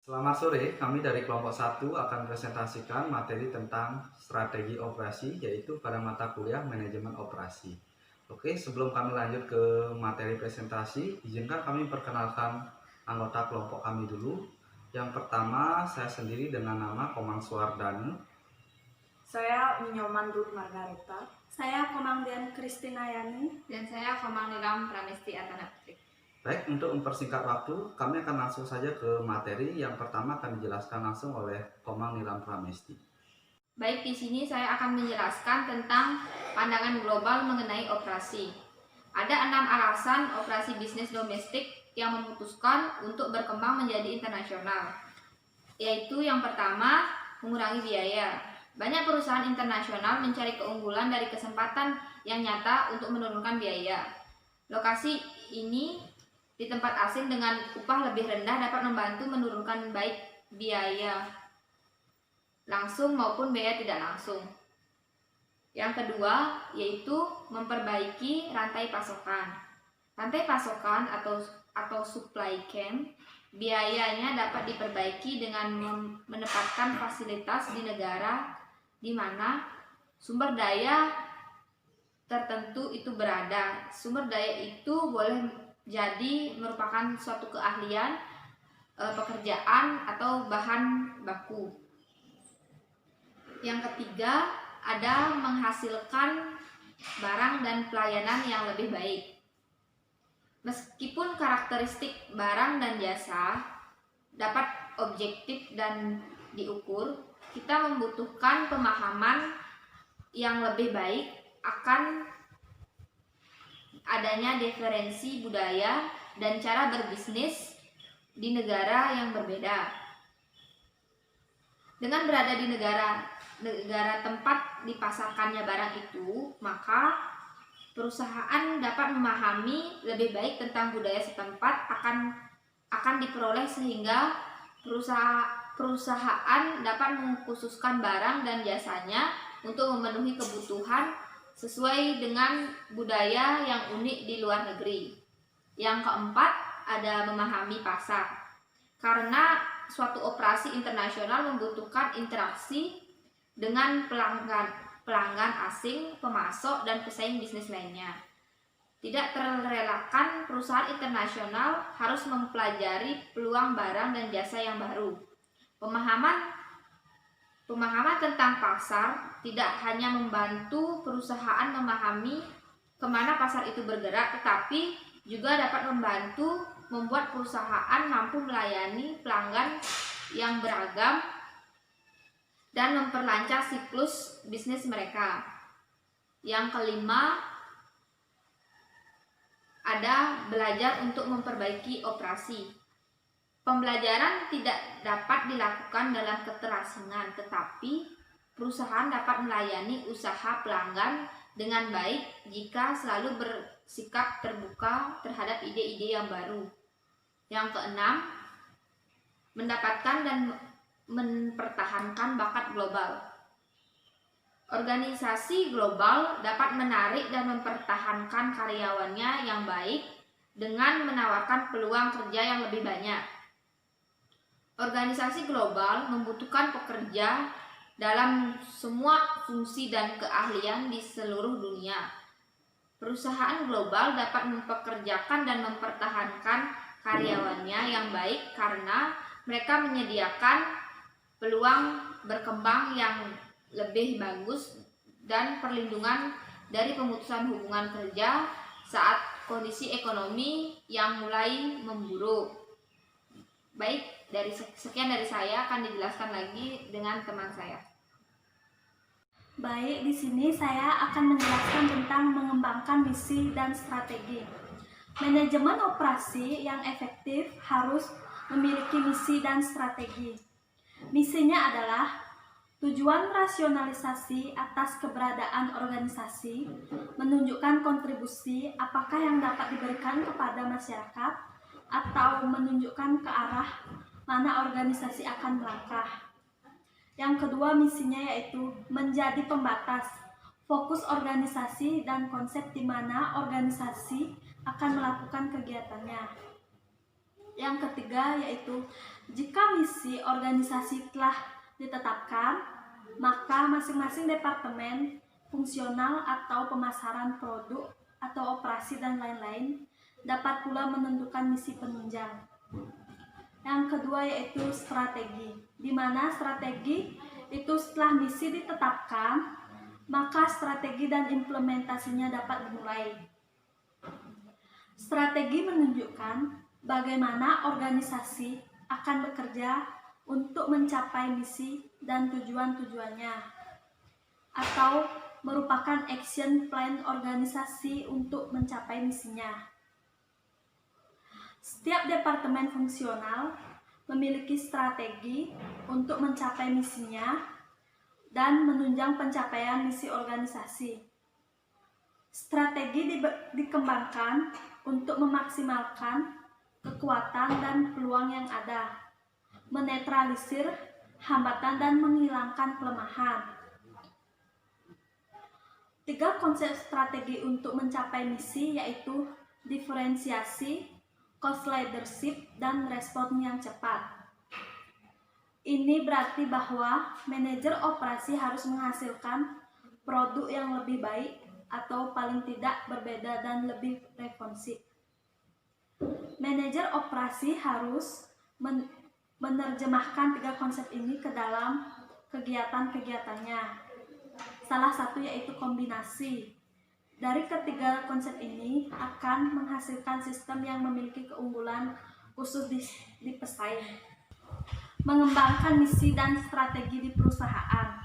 Selamat sore, kami dari kelompok 1 akan presentasikan materi tentang strategi operasi, yaitu pada mata kuliah manajemen operasi. Oke, sebelum kami lanjut ke materi presentasi, izinkan kami perkenalkan anggota kelompok kami dulu. Yang pertama, saya sendiri dengan nama Komang Suwardani. Saya Minyoman Ruth Margareta. Saya Komangdian Kristina Yani. Dan saya Komang Nilam Pramesti Atana Putri. Baik, untuk mempersingkat waktu, kami akan langsung saja ke materi. Yang pertama akan dijelaskan langsung oleh Komang Nilam Pramesti. Baik, di sini saya akan menjelaskan tentang pandangan global mengenai operasi. Ada 6 alasan operasi bisnis domestik yang memutuskan untuk berkembang menjadi internasional. Yaitu yang pertama, mengurangi biaya. Banyak perusahaan internasional mencari keunggulan dari kesempatan yang nyata untuk menurunkan biaya. Lokasi ini di tempat asing dengan upah lebih rendah dapat membantu menurunkan baik biaya langsung maupun biaya tidak langsung. Yang kedua, yaitu memperbaiki rantai pasokan. Rantai pasokan atau supply chain biayanya dapat diperbaiki dengan menempatkan fasilitas di negara di mana sumber daya tertentu itu berada. Sumber daya itu boleh jadi merupakan suatu keahlian, pekerjaan atau bahan baku. Yang ketiga, ada menghasilkan barang dan pelayanan yang lebih baik. Meskipun karakteristik barang dan jasa dapat objektif dan diukur, kita membutuhkan pemahaman yang lebih baik akan adanya diferensi budaya dan cara berbisnis di negara yang berbeda. Dengan berada di negara tempat dipasarkannya barang itu, maka perusahaan dapat memahami lebih baik tentang budaya setempat akan diperoleh sehingga perusahaan dapat mengkhususkan barang dan jasanya untuk memenuhi kebutuhan sesuai dengan budaya yang unik di luar negeri. Yang keempat, ada memahami pasar. Karena suatu operasi internasional membutuhkan interaksi dengan pelanggan asing, pemasok, dan pesaing bisnis lainnya. Tidak terelakkan perusahaan internasional harus mempelajari peluang barang dan jasa yang baru. Pemahaman tentang pasar tidak hanya membantu perusahaan memahami kemana pasar itu bergerak, tetapi juga dapat membantu membuat perusahaan mampu melayani pelanggan yang beragam dan memperlancar siklus bisnis mereka. Yang kelima, ada belajar untuk memperbaiki operasi. Pembelajaran tidak dapat dilakukan dalam keterasingan, tetapi perusahaan dapat melayani usaha pelanggan dengan baik jika selalu bersikap terbuka terhadap ide-ide yang baru. Yang keenam, mendapatkan dan mempertahankan bakat global. Organisasi global dapat menarik dan mempertahankan karyawannya yang baik dengan menawarkan peluang kerja yang lebih banyak. Organisasi global membutuhkan pekerja dalam semua fungsi dan keahlian di seluruh dunia. Perusahaan global dapat mempekerjakan dan mempertahankan karyawannya yang baik karena mereka menyediakan peluang berkembang yang lebih bagus dan perlindungan dari pemutusan hubungan kerja saat kondisi ekonomi yang mulai memburuk. Baik, sekian dari saya, akan dijelaskan lagi dengan teman saya. Baik, di sini saya akan menjelaskan tentang mengembangkan misi dan strategi. Manajemen operasi yang efektif harus memiliki misi dan strategi. Misinya adalah tujuan rasionalisasi atas keberadaan organisasi, menunjukkan kontribusi apakah yang dapat diberikan kepada masyarakat, atau menunjukkan ke arah mana organisasi akan melangkah. Yang kedua, misinya yaitu menjadi pembatas, fokus organisasi dan konsep di mana organisasi akan melakukan kegiatannya. Yang ketiga yaitu jika misi organisasi telah ditetapkan, maka masing-masing departemen, fungsional atau pemasaran produk atau operasi dan lain-lain dapat pula menentukan misi penunjang. Yang kedua yaitu strategi, di mana strategi itu setelah misi ditetapkan, maka strategi dan implementasinya dapat dimulai. Strategi menunjukkan bagaimana organisasi akan bekerja untuk mencapai misi dan tujuan-tujuannya, atau merupakan action plan organisasi untuk mencapai misinya. Setiap departemen fungsional memiliki strategi untuk mencapai misinya dan menunjang pencapaian misi organisasi. Strategi dikembangkan untuk memaksimalkan kekuatan dan peluang yang ada, menetralisir hambatan dan menghilangkan kelemahan. 3 konsep strategi untuk mencapai misi yaitu diferensiasi, cost leadership, dan respon yang cepat. Ini berarti bahwa manajer operasi harus menghasilkan produk yang lebih baik atau paling tidak berbeda dan lebih responsif. Manajer operasi harus menerjemahkan 3 konsep ini ke dalam kegiatan-kegiatannya. Salah satu yaitu kombinasi. Dari ketiga konsep ini akan menghasilkan sistem yang memiliki keunggulan khusus di pesaing. Mengembangkan misi dan strategi di perusahaan.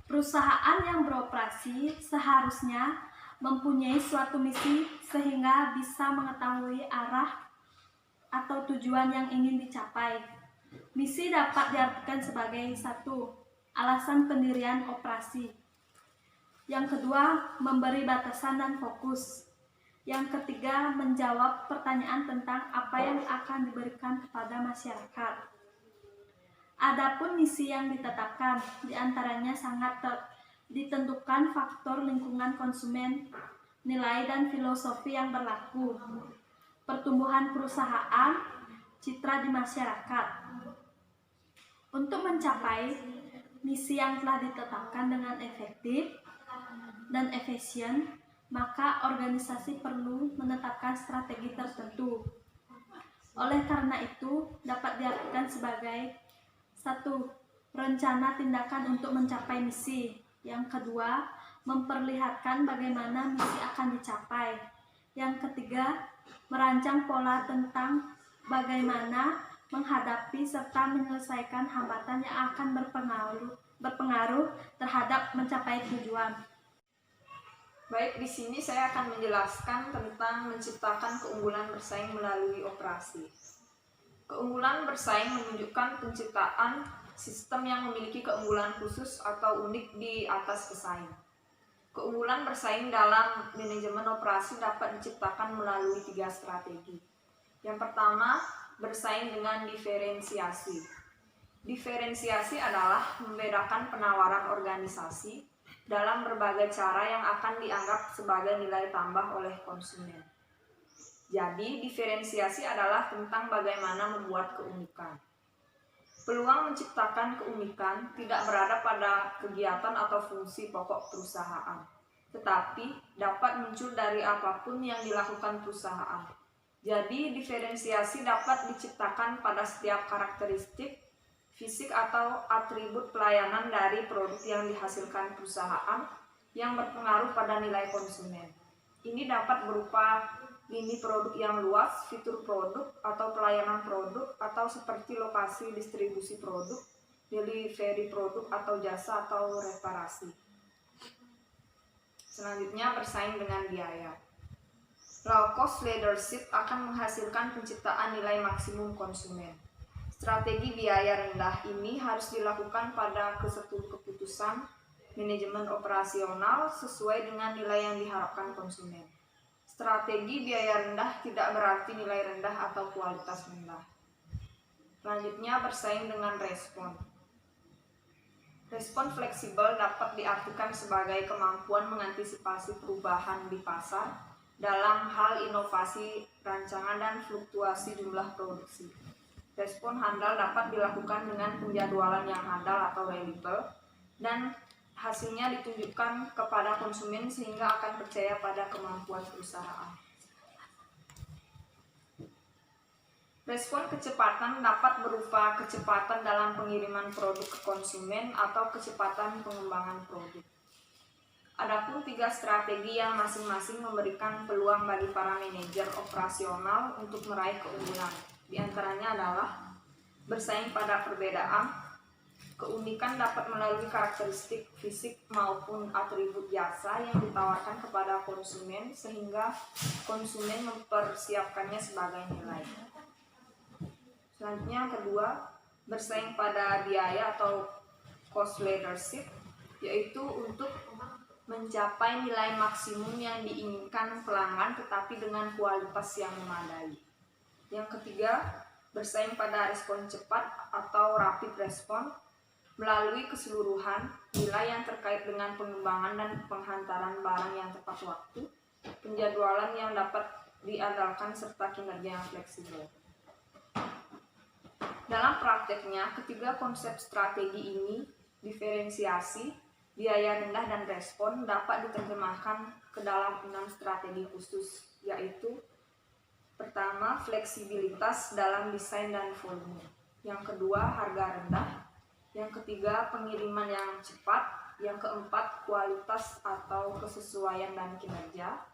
Perusahaan yang beroperasi seharusnya mempunyai suatu misi sehingga bisa mengetahui arah atau tujuan yang ingin dicapai. Misi dapat diartikan sebagai 1. Alasan pendirian operasi. Yang kedua, memberi batasan dan fokus. Yang ketiga, menjawab pertanyaan tentang apa yang akan diberikan kepada masyarakat. Adapun misi yang ditetapkan, diantaranya sangat ditentukan faktor lingkungan konsumen, nilai dan filosofi yang berlaku, pertumbuhan perusahaan, citra di masyarakat. Untuk mencapai misi yang telah ditetapkan dengan efektif dan efisien, maka organisasi perlu menetapkan strategi tertentu. Oleh karena itu, dapat diartikan sebagai 1. Rencana tindakan untuk mencapai misi. Yang kedua, memperlihatkan bagaimana misi akan dicapai. Yang ketiga, merancang pola tentang bagaimana menghadapi serta menyelesaikan hambatan yang akan berpengaruh terhadap mencapai tujuan. Baik, di sini saya akan menjelaskan tentang menciptakan keunggulan bersaing melalui operasi. Keunggulan bersaing menunjukkan penciptaan sistem yang memiliki keunggulan khusus atau unik di atas pesaing. Keunggulan bersaing dalam manajemen operasi dapat diciptakan melalui 3 strategi. Yang pertama, bersaing dengan diferensiasi. Diferensiasi adalah membedakan penawaran organisasi dalam berbagai cara yang akan dianggap sebagai nilai tambah oleh konsumen. Jadi, diferensiasi adalah tentang bagaimana membuat keunikan. Peluang menciptakan keunikan tidak berada pada kegiatan atau fungsi pokok perusahaan, tetapi dapat muncul dari apapun yang dilakukan perusahaan. Jadi, diferensiasi dapat diciptakan pada setiap karakteristik fisik atau atribut pelayanan dari produk yang dihasilkan perusahaan yang berpengaruh pada nilai konsumen. Ini dapat berupa lini produk yang luas, fitur produk atau pelayanan produk, atau seperti lokasi distribusi produk, delivery produk atau jasa atau reparasi. Selanjutnya, bersaing dengan biaya. Low cost leadership akan menghasilkan penciptaan nilai maksimum konsumen. Strategi biaya rendah ini harus dilakukan pada keputusan manajemen operasional sesuai dengan nilai yang diharapkan konsumen. Strategi biaya rendah tidak berarti nilai rendah atau kualitas rendah. Selanjutnya, bersaing dengan respon. Respon fleksibel dapat diartikan sebagai kemampuan mengantisipasi perubahan di pasar dalam hal inovasi, rancangan, dan fluktuasi jumlah produksi. Respon handal dapat dilakukan dengan penjadwalan yang handal atau reliable, dan hasilnya ditunjukkan kepada konsumen sehingga akan percaya pada kemampuan perusahaan. Respon kecepatan dapat berupa kecepatan dalam pengiriman produk ke konsumen atau kecepatan pengembangan produk. Adapun 3 strategi yang masing-masing memberikan peluang bagi para manajer operasional untuk meraih keunggulan. Di antaranya adalah bersaing pada perbedaan. Keunikan dapat melalui karakteristik fisik maupun atribut jasa yang ditawarkan kepada konsumen sehingga konsumen mempersiapkannya sebagai nilai. Selanjutnya yang kedua, bersaing pada biaya atau cost leadership, yaitu untuk mencapai nilai maksimum yang diinginkan pelanggan tetapi dengan kualitas yang memadai. Yang ketiga, bersaing pada respon cepat atau rapid response melalui keseluruhan nilai yang terkait dengan pengembangan dan penghantaran barang yang tepat waktu, penjadwalan yang dapat diandalkan serta kinerja yang fleksibel. Dalam prakteknya, ketiga konsep strategi ini, diferensiasi, biaya rendah, dan respon, dapat diterjemahkan ke dalam 6 strategi khusus, yaitu pertama, fleksibilitas dalam desain dan volume. Yang kedua, harga rendah. Yang ketiga, pengiriman yang cepat. Yang keempat, kualitas atau kesesuaian dan kinerja.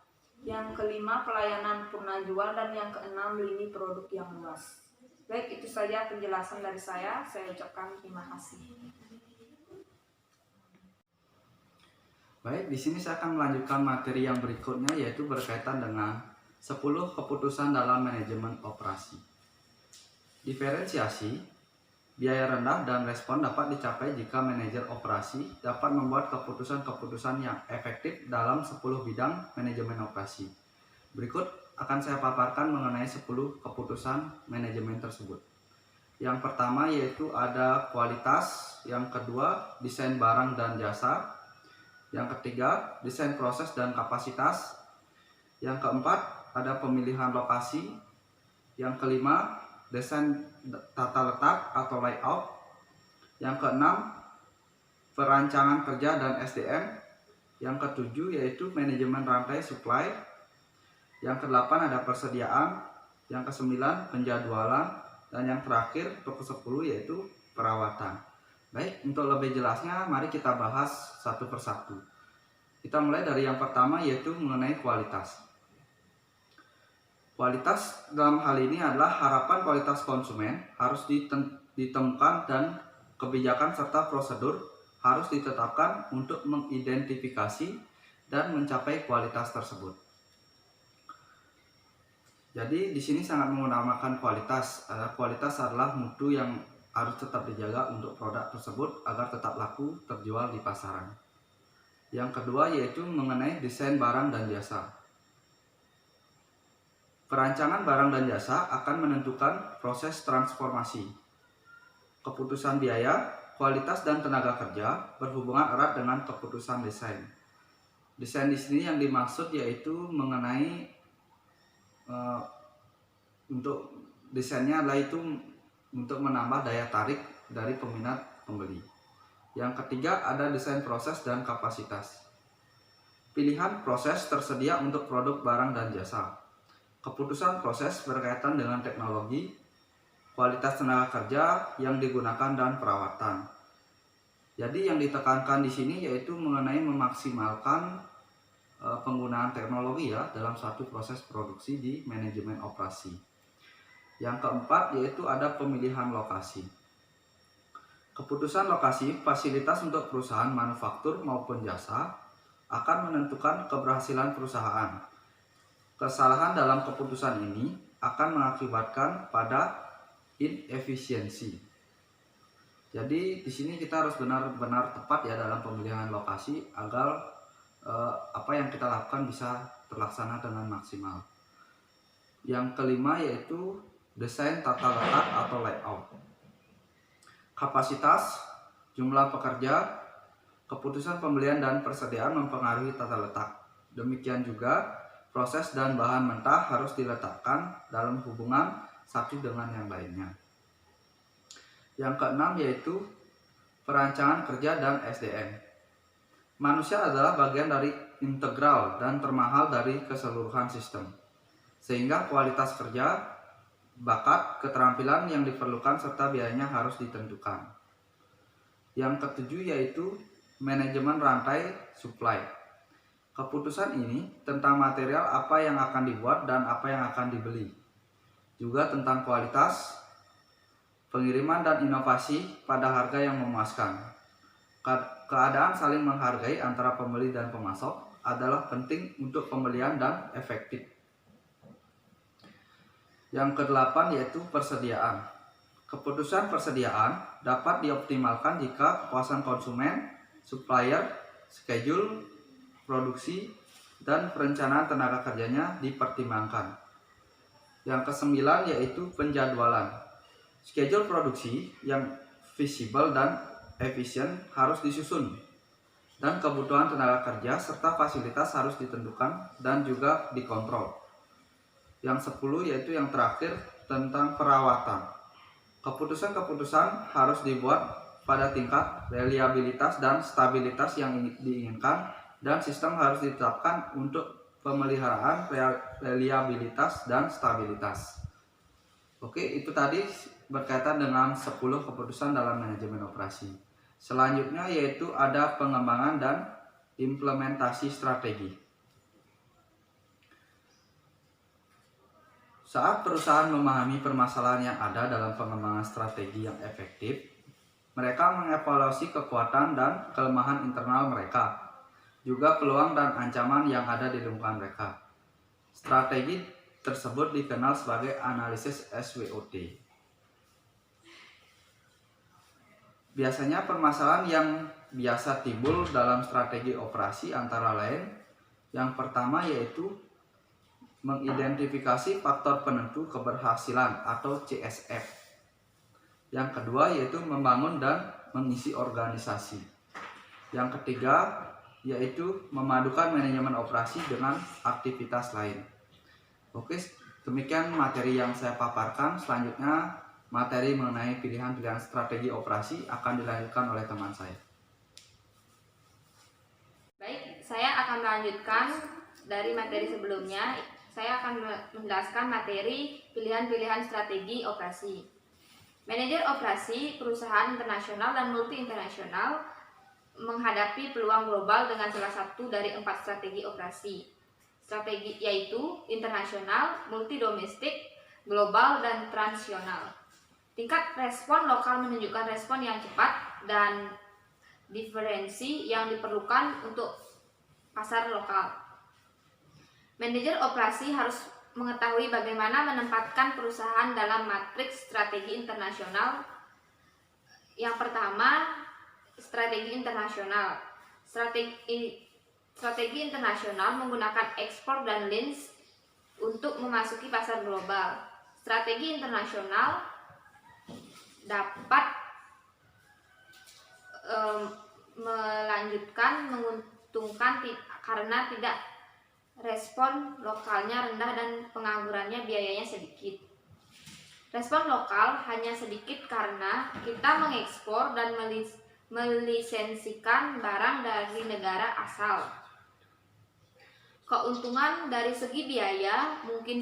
Yang kelima, pelayanan purna jual. Dan yang keenam, lini produk yang luas. Baik, itu saja penjelasan dari saya. Saya ucapkan terima kasih. Baik, di sini saya akan melanjutkan materi yang berikutnya, yaitu berkaitan dengan 10 keputusan dalam manajemen operasi. Diferensiasi, biaya rendah dan respon dapat dicapai jika manajer operasi dapat membuat keputusan-keputusan yang efektif dalam 10 bidang manajemen operasi. Berikut akan saya paparkan mengenai 10 keputusan manajemen tersebut. Yang pertama yaitu ada kualitas, yang kedua desain barang dan jasa, yang ketiga desain proses dan kapasitas, yang keempat ada pemilihan lokasi, yang kelima desain tata letak atau layout, yang keenam perancangan kerja dan SDM, yang ketujuh yaitu manajemen rantai supply, yang kedelapan ada persediaan, yang kesembilan penjadwalan, dan yang terakhir untuk ke-10 yaitu perawatan. Baik, untuk lebih jelasnya mari kita bahas satu persatu. Kita mulai dari yang pertama yaitu mengenai kualitas. Kualitas dalam hal ini adalah harapan kualitas konsumen harus ditemukan dan kebijakan serta prosedur harus ditetapkan untuk mengidentifikasi dan mencapai kualitas tersebut. Jadi di sini sangat mengutamakan kualitas. Kualitas adalah mutu yang harus tetap dijaga untuk produk tersebut agar tetap laku terjual di pasaran. Yang kedua yaitu mengenai desain barang dan jasa. Perancangan barang dan jasa akan menentukan proses transformasi. Keputusan biaya, kualitas dan tenaga kerja berhubungan erat dengan keputusan desain. Desain di sini yang dimaksud yaitu mengenai untuk desainnya adalah itu untuk menambah daya tarik dari peminat pembeli. Yang ketiga ada desain proses dan kapasitas. Pilihan proses tersedia untuk produk barang dan jasa. Keputusan proses berkaitan dengan teknologi, kualitas tenaga kerja yang digunakan dan perawatan. Jadi yang ditekankan di sini yaitu mengenai memaksimalkan penggunaan teknologi ya dalam satu proses produksi di manajemen operasi. Yang keempat yaitu ada pemilihan lokasi. Keputusan lokasi fasilitas untuk perusahaan manufaktur maupun jasa akan menentukan keberhasilan perusahaan. Kesalahan dalam keputusan ini akan mengakibatkan pada inefisiensi. Jadi di sini kita harus benar-benar tepat ya dalam pemilihan lokasi agar apa yang kita lakukan bisa terlaksana dengan maksimal. Yang kelima yaitu desain tata letak atau layout. Kapasitas, jumlah pekerja, keputusan pembelian dan persediaan mempengaruhi tata letak. Demikian juga proses dan bahan mentah harus diletakkan dalam hubungan satu dengan yang lainnya. Yang keenam yaitu perancangan kerja dan SDM. Manusia adalah bagian dari integral dan termahal dari keseluruhan sistem, sehingga kualitas kerja, bakat, keterampilan yang diperlukan serta biayanya harus ditentukan. Yang ketujuh yaitu manajemen rantai supply. Keputusan ini tentang material apa yang akan dibuat dan apa yang akan dibeli, juga tentang kualitas, pengiriman dan inovasi pada harga yang memuaskan. Keadaan saling menghargai antara pembeli dan pemasok adalah penting untuk pembelian dan efektif. Yang kedelapan yaitu persediaan. Keputusan persediaan dapat dioptimalkan jika kepuasan konsumen, supplier, schedule, produksi, dan perencanaan tenaga kerjanya dipertimbangkan. Yang kesembilan yaitu penjadwalan. Schedule produksi yang visible dan efisien harus disusun, dan kebutuhan tenaga kerja serta fasilitas harus ditentukan dan juga dikontrol. Yang 10 yaitu yang terakhir tentang perawatan. Keputusan-keputusan harus dibuat pada tingkat reliabilitas dan stabilitas yang diinginkan, dan sistem harus ditetapkan untuk pemeliharaan reliabilitas dan stabilitas. Oke, itu tadi berkaitan dengan 10 keputusan dalam manajemen operasi. Selanjutnya yaitu ada pengembangan dan implementasi strategi. Saat perusahaan memahami permasalahan yang ada dalam pengembangan strategi yang efektif, mereka mengevaluasi kekuatan dan kelemahan internal mereka, juga peluang dan ancaman yang ada di lingkungan mereka. Strategi tersebut dikenal sebagai analisis SWOT. Biasanya permasalahan yang biasa timbul dalam strategi operasi antara lain, yang pertama yaitu mengidentifikasi faktor penentu keberhasilan atau CSF. Yang kedua yaitu membangun dan mengisi organisasi. Yang ketiga yaitu memadukan manajemen operasi dengan aktivitas lain. Oke, demikian materi yang saya paparkan. Selanjutnya materi mengenai pilihan-pilihan strategi operasi akan dilanjutkan oleh teman saya. Baik, saya akan melanjutkan dari materi sebelumnya. Saya akan menjelaskan materi pilihan-pilihan strategi operasi. Manajer operasi perusahaan internasional dan multi internasional menghadapi peluang global dengan salah satu dari 4 strategi operasi. Strategi yaitu internasional, multi domestik, global, dan transisional. Tingkat respon lokal menunjukkan respon yang cepat dan diferensi yang diperlukan untuk pasar lokal. Manajer operasi harus mengetahui bagaimana menempatkan perusahaan dalam matriks strategi internasional. Yang pertama, strategi internasional. Strategi internasional menggunakan ekspor dan lins untuk memasuki pasar global. Strategi internasional dapat menguntungkan karena tidak respon lokalnya rendah dan penganggurannya biayanya sedikit. Respon lokal hanya sedikit karena kita mengekspor dan melisensikan barang dari negara asal. Keuntungan dari segi biaya mungkin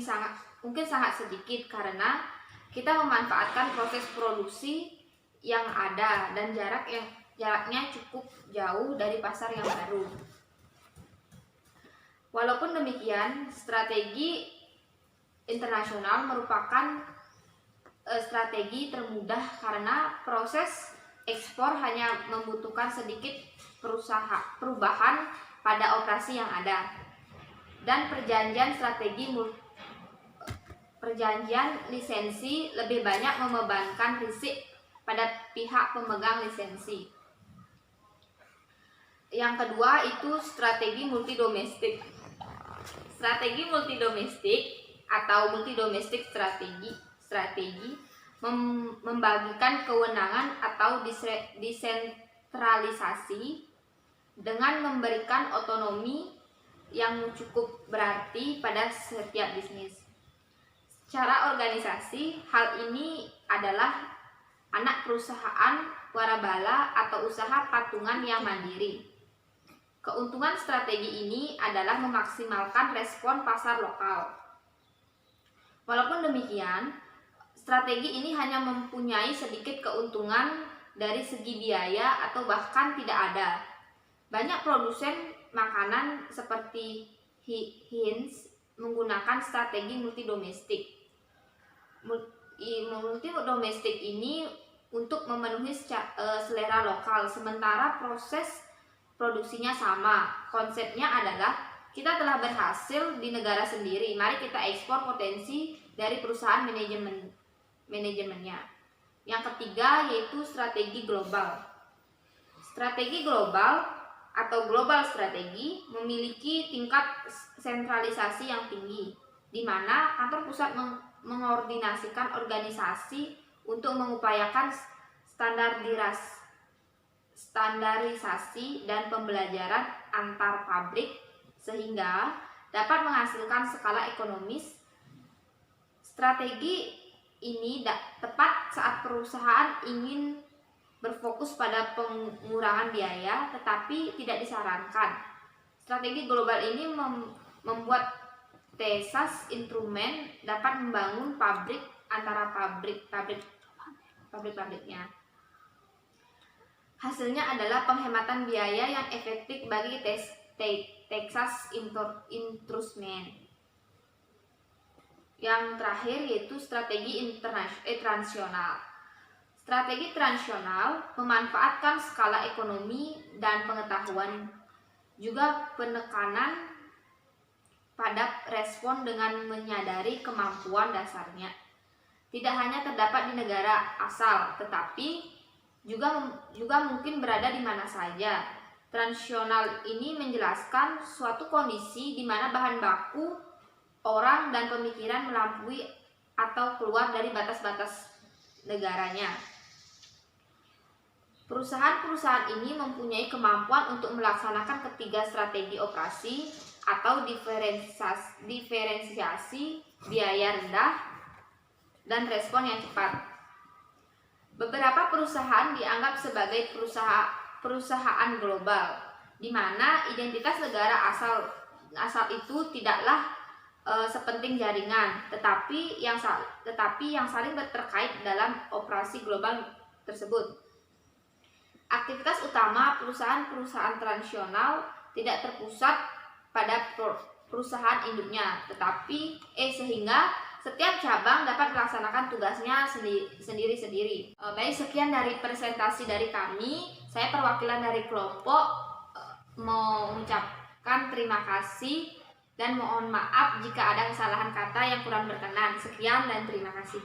sangat sedikit karena kita memanfaatkan proses produksi yang ada dan jaraknya cukup jauh dari pasar yang baru. Walaupun demikian, strategi internasional merupakan strategi termudah karena proses ekspor hanya membutuhkan sedikit perubahan pada operasi yang ada, dan perjanjian lisensi lebih banyak membebankan risiko pada pihak pemegang lisensi. Yang kedua itu strategi multidomestik. Strategi multidomestik atau multidomestik strategi membagikan kewenangan atau desentralisasi dengan memberikan otonomi yang cukup berarti pada setiap bisnis. Secara organisasi, hal ini adalah anak perusahaan warabala atau usaha patungan yang mandiri. Keuntungan strategi ini adalah memaksimalkan respon pasar lokal. Walaupun demikian, strategi ini hanya mempunyai sedikit keuntungan dari segi biaya atau bahkan tidak ada. Banyak produsen makanan seperti Heinz menggunakan strategi multidomestik. Multidomestik ini untuk memenuhi selera lokal, sementara proses produksinya sama. Konsepnya adalah kita telah berhasil di negara sendiri, mari kita ekspor potensi dari perusahaan manajemennya. Yang ketiga yaitu strategi global. Strategi global atau global strategi memiliki tingkat sentralisasi yang tinggi, di mana kantor pusat mengordinasikan organisasi untuk mengupayakan standarisasi dan pembelajaran antar pabrik sehingga dapat menghasilkan skala ekonomis. Strategi ini tepat saat perusahaan ingin berfokus pada pengurangan biaya, tetapi tidak disarankan. Strategi global ini membuat Texas Instrument dapat membangun pabrik antara pabrik-pabriknya. Hasilnya adalah penghematan biaya yang efektif bagi Texas Instrument. Yang terakhir yaitu strategi transnasional. Strategi transnasional memanfaatkan skala ekonomi dan pengetahuan, juga penekanan pada respon dengan menyadari kemampuan dasarnya. Tidak hanya terdapat di negara asal, tetapi juga mungkin berada di mana saja. Transnasional ini menjelaskan suatu kondisi di mana bahan baku, orang, dan pemikiran melampaui atau keluar dari batas-batas negaranya. Perusahaan-perusahaan ini mempunyai kemampuan untuk melaksanakan ketiga strategi operasi atau diferensiasi, biaya rendah, dan respon yang cepat. Beberapa perusahaan dianggap sebagai perusahaan global, di mana identitas negara asal itu tidaklah sepenting jaringan, tetapi yang saling terkait dalam operasi global tersebut. Aktivitas utama perusahaan-perusahaan transnasional tidak terpusat pada perusahaan induknya, sehingga setiap cabang dapat melaksanakan tugasnya sendiri-sendiri. Baik, sekian dari presentasi dari kami. Saya perwakilan dari kelompok mau mengucapkan terima kasih dan mohon maaf jika ada kesalahan kata yang kurang berkenan. Sekian dan terima kasih.